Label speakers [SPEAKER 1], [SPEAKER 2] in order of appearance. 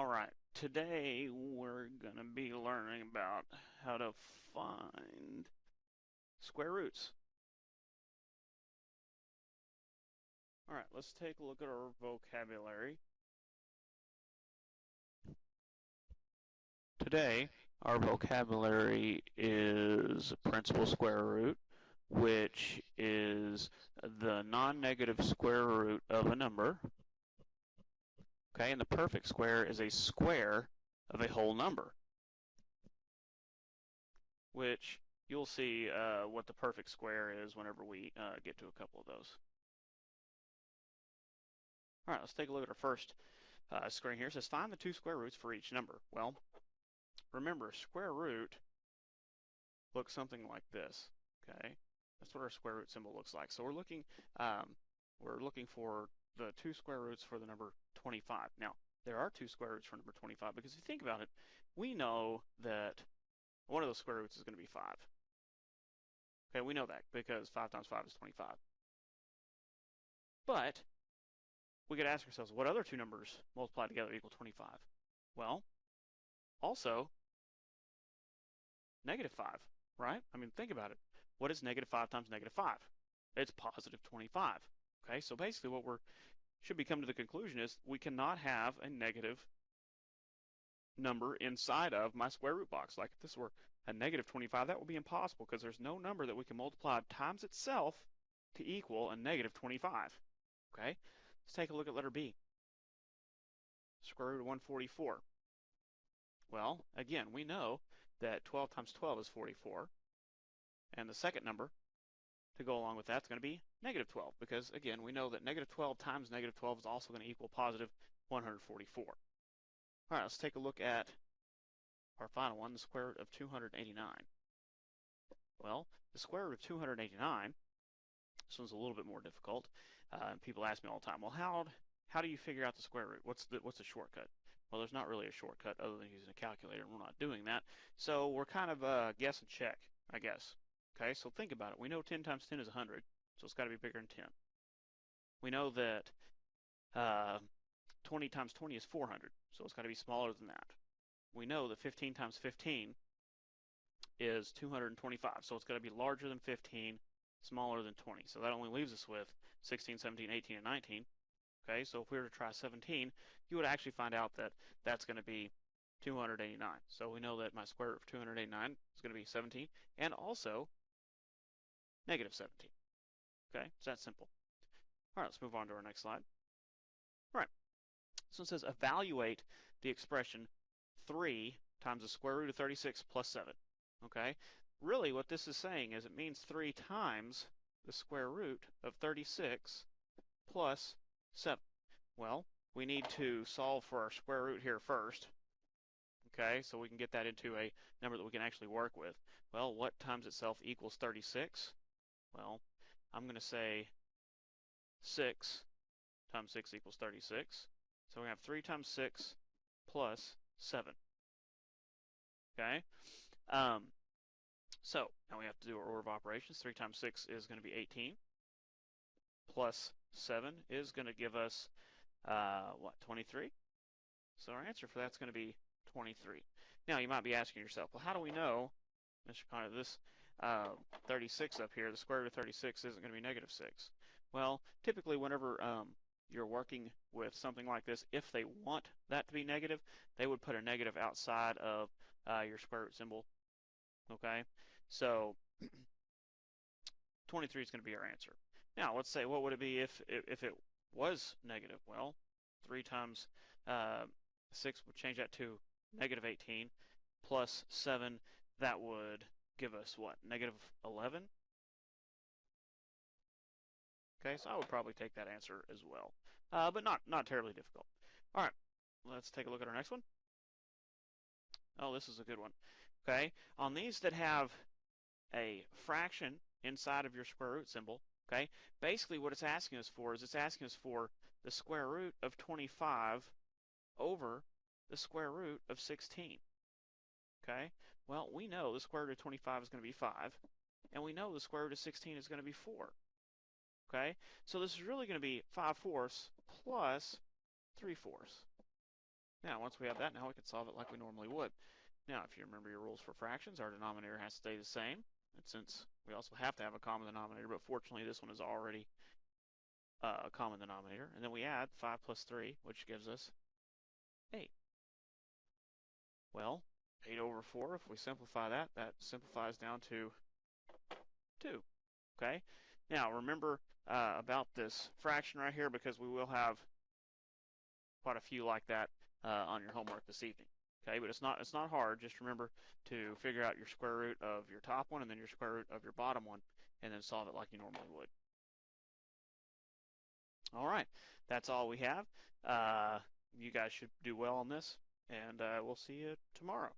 [SPEAKER 1] Alright, today we're going to be learning about how to find square roots. Alright, let's take a look at our vocabulary. Today, our vocabulary is principal square root, which is the non-negative square root of a number. Okay, and the perfect square is a square of a whole number, which you'll see what the perfect square is whenever we get to a couple of those. All right, let's take a look at our first screen here. It says find the two square roots for each number. Well, remember, square root looks something like this. Okay, that's what our square root symbol looks like. So we're looking for the two square roots for the number 25. Now, there are two square roots for number 25 because if you think about it, we know that one of those square roots is going to be 5. Okay, we know that because 5 times 5 is 25. But we could ask ourselves, what other two numbers multiplied together equal 25? Well, also negative 5, right? I mean, think about it. What is negative 5 times negative 5? It's positive 25. Okay, so basically what we should be coming to the conclusion is we cannot have a negative number inside of my square root box. Like if this were a negative 25, that would be impossible because there's no number that we can multiply times itself to equal a negative 25. Okay, let's take a look at letter B. Square root of 144. Well, again, we know that 12 times 12 is 44. And the second number to go along with that is going to be negative 12 because, again, we know that negative 12 times negative 12 is also going to equal positive 144. All right, let's take a look at our final one, the square root of 289. Well, the square root of 289, this one's a little bit more difficult. People ask me all the time, well, how do you figure out the square root? What's the shortcut? Well, there's not really a shortcut other than using a calculator, and we're not doing that. So we're kind of guess and check, I guess. Okay, so think about it. We know 10 times 10 is 100, so it's got to be bigger than 10. We know that 20 times 20 is 400, so it's got to be smaller than that. We know that 15 times 15 is 225, so it's got to be larger than 15, smaller than 20. So that only leaves us with 16, 17, 18, and 19. Okay, so if we were to try 17, you would actually find out that that's going to be 289. So we know that my square root of 289 is going to be 17, and also negative 17. Okay, it's that simple. All right, let's move on to our next slide. All right, so it says evaluate the expression 3 times the square root of 36 plus 7. Okay, really what this is saying is it means 3 times the square root of 36 plus 7. Well, we need to solve for our square root here first. Okay, so we can get that into a number that we can actually work with. Well, what times itself equals 36? Well, I'm going to say 6 times 6 equals 36. So we have 3 times 6 plus 7. Okay? So now we have to do our order of operations. 3 times 6 is going to be 18. Plus 7 is going to give us, 23? So our answer for that's going to be 23. Now you might be asking yourself, well, how do we know, Mr. Connor, this 36 up here, the square root of 36 isn't going to be negative 6? Well, typically whenever you're working with something like this, if they want that to be negative, they would put a negative outside of your square root symbol. Okay, so 23 is going to be our answer. Now, let's say, what would it be if it was negative? Well, 3 times 6 would change that to negative 18 plus 7. That would give us what? Negative 11? Okay, so I would probably take that answer as well, but not terribly difficult. All right, let's take a look at our next one. Oh, this is a good one. Okay, on these that have a fraction inside of your square root symbol, okay, basically what it's asking us for is it's asking us for the square root of 25 over the square root of 16. Okay, well, we know the square root of 25 is going to be 5, and we know the square root of 16 is going to be 4. Okay, so this is really going to be 5/4 plus 3/4. Now, once we have that, now we can solve it like we normally would. Now, if you remember your rules for fractions, our denominator has to stay the same. And since we also have to have a common denominator, but fortunately this one is already a common denominator. And then we add 5 plus 3, which gives us 8. Well, 8 over 4, if we simplify that, that simplifies down to 2. Okay? Now, remember about this fraction right here, because we will have quite a few like that on your homework this evening. Okay, but it's not hard. Just remember to figure out your square root of your top one and then your square root of your bottom one, and then solve it like you normally would. All right, that's all we have. You guys should do well on this, and we'll see you tomorrow.